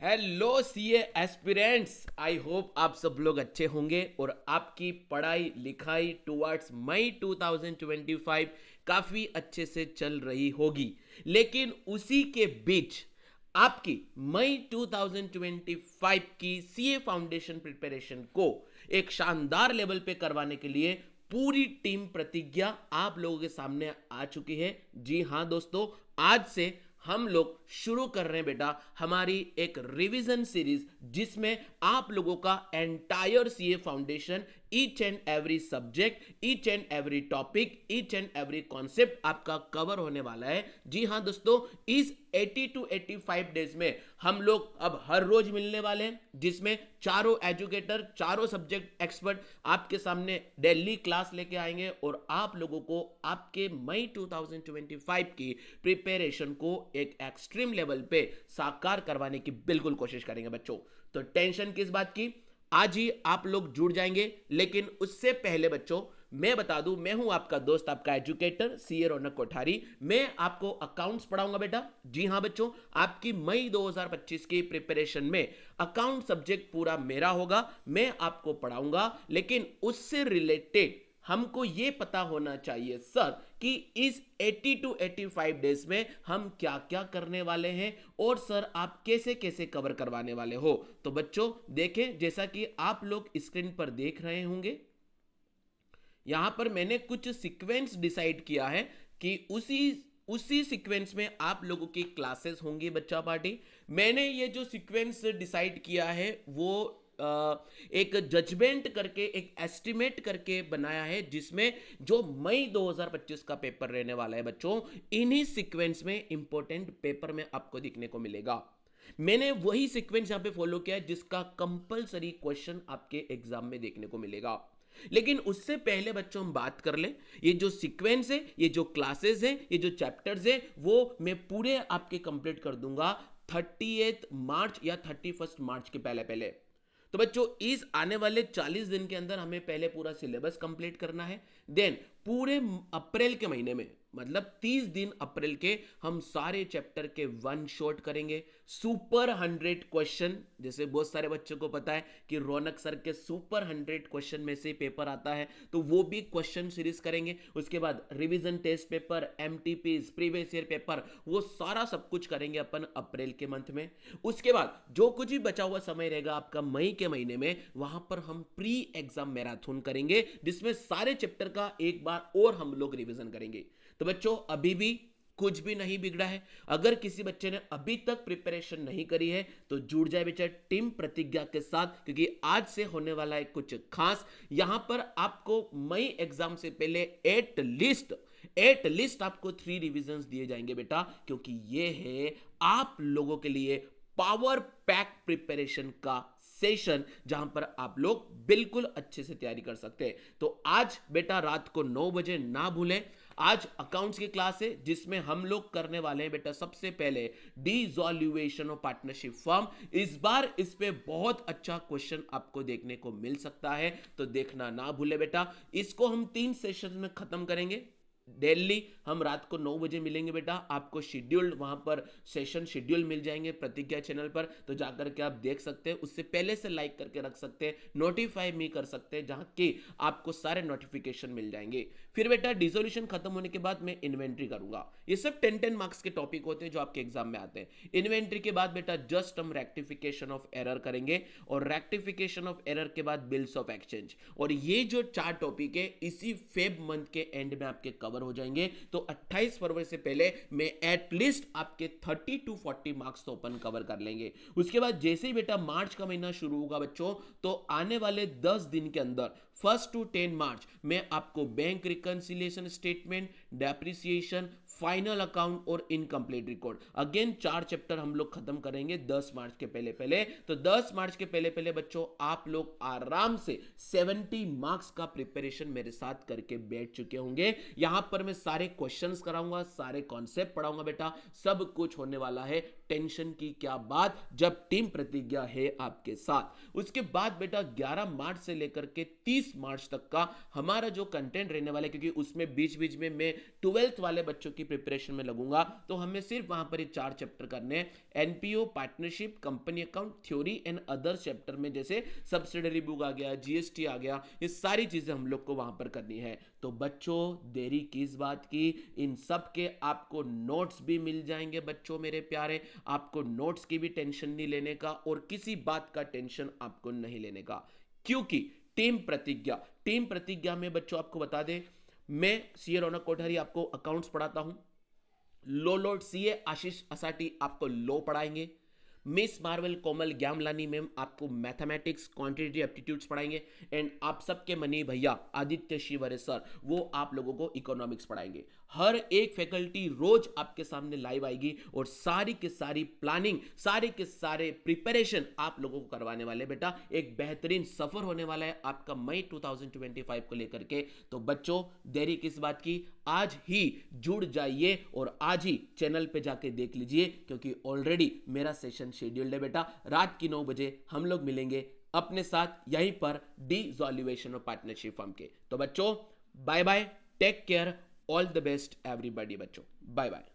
Hello CA aspirants. I hope आप सब लोग अच्छे होंगे और आपकी पढ़ाई लिखाई टुवर्ड्स मई 2025 काफ़ी अच्छे से चल रही होगी। लेकिन उसी के बीच आपकी मई 2025 की सीए फाउंडेशन प्रिपरेशन को एक शानदार लेवल पे करवाने के लिए पूरी टीम प्रतिज्ञा आप लोगों के सामने आ चुकी है। जी हाँ दोस्तों, आज से हम लोग शुरू कर रहे हैं बेटा हमारी एक रिवीजन सीरीज, जिसमें आप लोगों का entire CA foundation, each and every subject, each and every topic, each and every concept आपका कवर होने वाला है। जी हाँ दोस्तों, इस 80 टू 85 डेज में हम लोग अब हर रोज मिलने वाले हैं, जिसमें चारों एजुकेटर, चारों सब्जेक्ट एक्सपर्ट आपके सामने डेली क्लास लेके आएंगे और आप लोगों को आपके मई 2025 की प्रिपरेशन को एक एक्सट्रीम लेवल पे साकार करवाने की बिल्कुल कोशिश करेंगे बच्चों। तो टेंशन किस बात की, आज ही आप लोग जुड़ जाएंगे। लेकिन उससे पहले बच्चों मैं बता दूं, मैं हूं आपका दोस्त, आपका एजुकेटर सीए रौनक कोठारी। मैं आपको अकाउंट्स पढ़ाऊंगा बेटा। जी हां बच्चों, आपकी मई 2025 की प्रिपरेशन में अकाउंट सब्जेक्ट पूरा मेरा होगा, मैं आपको पढ़ाऊंगा। लेकिन उससे रिलेटेड हमको ये पता होना चाहिए सर कि इस 80 टू 85 डेज में हम क्या क्या करने वाले हैं और सर आप कैसे कैसे कवर करवाने वाले हो। तो बच्चों देखें, जैसा कि आप लोग स्क्रीन पर देख रहे होंगे, यहां पर मैंने कुछ सीक्वेंस डिसाइड किया है कि उसी उसी सीक्वेंस में आप लोगों की क्लासेस होंगी बच्चा पार्टी। मैंने ये जो सीक्वेंस डिसाइड किया है वो एक जजमेंट करके, एक एस्टिमेट करके बनाया है, जिसमें जो मई 2025 का पेपर रहने वाला है बच्चों, इन्हीं सीक्वेंस में इंपॉर्टेंट पेपर में आपको दिखने को मिलेगा। मैंने वही सीक्वेंस यहां पे फॉलो किया है जिसका कंपलसरी क्वेश्चन आपके एग्जाम में देखने को मिलेगा। लेकिन उससे पहले बच्चों हम बात कर लें, ये जो सीक्वेंस है, ये जो क्लासेस है, ये जो चैप्टर्स है, वो मैं पूरे आपके कंप्लीट कर दूंगा 30 मार्च या 31 मार्च के पहले पहले। तो बच्चों इस आने वाले 40 दिन के अंदर हमें पहले पूरा सिलेबस कंप्लीट करना है। देन पूरे अप्रैल के महीने में, मतलब 30 दिन अप्रैल के, हम सारे चैप्टर के वन शॉट करेंगे। सुपर 100 क्वेश्चन, जैसे बहुत सारे बच्चों को पता है कि रौनक सर के सुपर 100 क्वेश्चन में से पेपर आता है, तो वो भी क्वेश्चन सीरीज करेंगे। उसके बाद revision test paper, MTP, previous year paper, वो सारा सब कुछ करेंगे अपन अप्रैल के मंथ में। उसके बाद जो कुछ भी बचा हुआ समय रहेगा आपका मई के महीने में, वहां पर हम प्री एग्जाम मैराथन करेंगे, जिसमें सारे चैप्टर का एक बार और हम लोग रिवीजन करेंगे। तो बच्चों अभी भी कुछ भी नहीं बिगड़ा है। अगर किसी बच्चे ने अभी तक प्रिपरेशन नहीं करी है तो जुड़ जाए बेटा टीम प्रतिज्ञा के साथ, क्योंकि आज से होने वाला है कुछ खास। यहां पर आपको मई एग्जाम से पहले एट लिस्ट आपको 3 रिवीजन दिए जाएंगे बेटा, क्योंकि ये है आप लोगों के लिए पावर पैक प्रिपरेशन का सेशन, जहां पर आप लोग बिल्कुल अच्छे से तैयारी कर सकते हैं। तो आज बेटा रात को 9 बजे ना भूलें, आज अकाउंट्स की क्लास है, जिसमें हम लोग करने वाले हैं बेटा सबसे पहले डिसॉल्यूशन ऑफ पार्टनरशिप फर्म। इस बार इस पे बहुत अच्छा क्वेश्चन आपको देखने को मिल सकता है, तो देखना ना भूले बेटा। इसको हम 3 सेशन में खत्म करेंगे। डेली हम रात को 9 बजे मिलेंगे बेटा, आपको शेड्यूल्ड वहां पर सेशन शेड्यूल मिल जाएंगे प्रतिज्ञा चैनल पर, तो जाकर के आप देख सकते हैं। उससे पहले से लाइक करके रख सकते हैं, नोटिफाई मी कर सकते हैं, जहां के आपको सारे नोटिफिकेशन मिल जाएंगे। फिर बेटा डिसोल्यूशन खत्म होने के बाद मैं इन्वेंट्री करूंगा। ये सब 10-10 मार्क्स के टॉपिक होते हैं जो आपके एग्जाम में आते हैं। इन्वेंट्री के बाद बेटा जस्ट हम रेक्टिफिकेशन ऑफ एरर करेंगे, और रेक्टिफिकेशन ऑफ एरर के बाद बिल्स ऑफ एक्सचेंज। और ये जो 4 टॉपिक है इसी फेब मंथ के एंड में आपके कवर हो जाएंगे। तो 28 फरवरी से पहले मैं एटलीस्ट आपके 30 टू 40 मार्क्स तो अपन कवर कर लेंगे। उसके बाद जैसे ही बेटा मार्च का महीना शुरू होगा बच्चों, तो आने वाले 10 दिन के अंदर 1 टू 10 मार्च मैं आपको bank reconciliation statement, depreciation, final account और इनकम्प्लीट रिकॉर्ड, अगेन 4 चैप्टर हम लोग खत्म करेंगे 10 मार्च के पहले पहले। तो 10 मार्च के पहले पहले बच्चों आप लोग आराम से 70 मार्क्स का प्रिपरेशन मेरे साथ करके बैठ चुके होंगे। यहां पर मैं सारे क्वेश्चंस कराऊंगा, सारे कॉन्सेप्ट पढ़ाऊंगा बेटा, सब कुछ होने वाला है। टेंशन की क्या बात, जब टीम प्रतिज्ञा है आपके साथ। उसके बाद बेटा 11 मार्च से लेकर के 30 मार्च तक का हमारा जो कंटेंट रहने वाला है, क्योंकि उसमें बीच बीच में मैं 12th वाले बच्चों की प्रिपरेशन में लगूंगा तो हमें सिर्फ वहां पर ये 4 चैप्टर करने हैं, NPO, partnership, company account, theory and other chapter में जैसे सब्सिडरी बुक आ गया, जीएसटी आ गया, ये सारी चीजें हम लोग को वहां पर करनी है। तो बच्चों देरी किस बात की, इन सब के आपको नोट्स भी मिल जाएंगे बच्चों मेरे प्यारे, आपको नोट्स की भी टेंशन नहीं लेने का और किसी बात का टेंशन आपको नहीं लेने का, क्योंकि टीम प्रतिज्ञा में बच्चों आपको बता दें, मैं सीए रौनक कोठारी आपको अकाउंट्स पढ़ाता हूं, लो लोड सीए आशीष असाटी आपको लो पढ़ाएंगे, मिस मार्वल कोमल ग्यामलानी मैम आपको मैथमेटिक्स क्वांटिटेटिव एप्टीट्यूड्स पढ़ाएंगे, एंड आप सबके मनी भैया आदित्य शिवरे सर वो आप लोगों को इकोनॉमिक्स पढ़ाएंगे। हर एक फैकल्टी रोज आपके सामने लाइव आएगी और सारी की सारी प्लानिंग, सारे के सारे प्रिपरेशन आप लोगों को करवाने वाले बेटा। एक बेहतरीन सफर होने वाला है आपका मई 2025 को लेकर के। तो बच्चों देरी किस बात की, आज ही जुड़ जाइए और आज ही चैनल पे जाके देख लीजिए, क्योंकि ऑलरेडी मेरा सेशन शेड्यूल्ड है बेटा। रात की 9 बजे हम लोग मिलेंगे अपने साथ यहीं पर डिसॉल्यूशन ऑफ पार्टनरशिप फर्म के। तो बच्चों bye bye, take care, all the best everybody बच्चों, बाय बाय।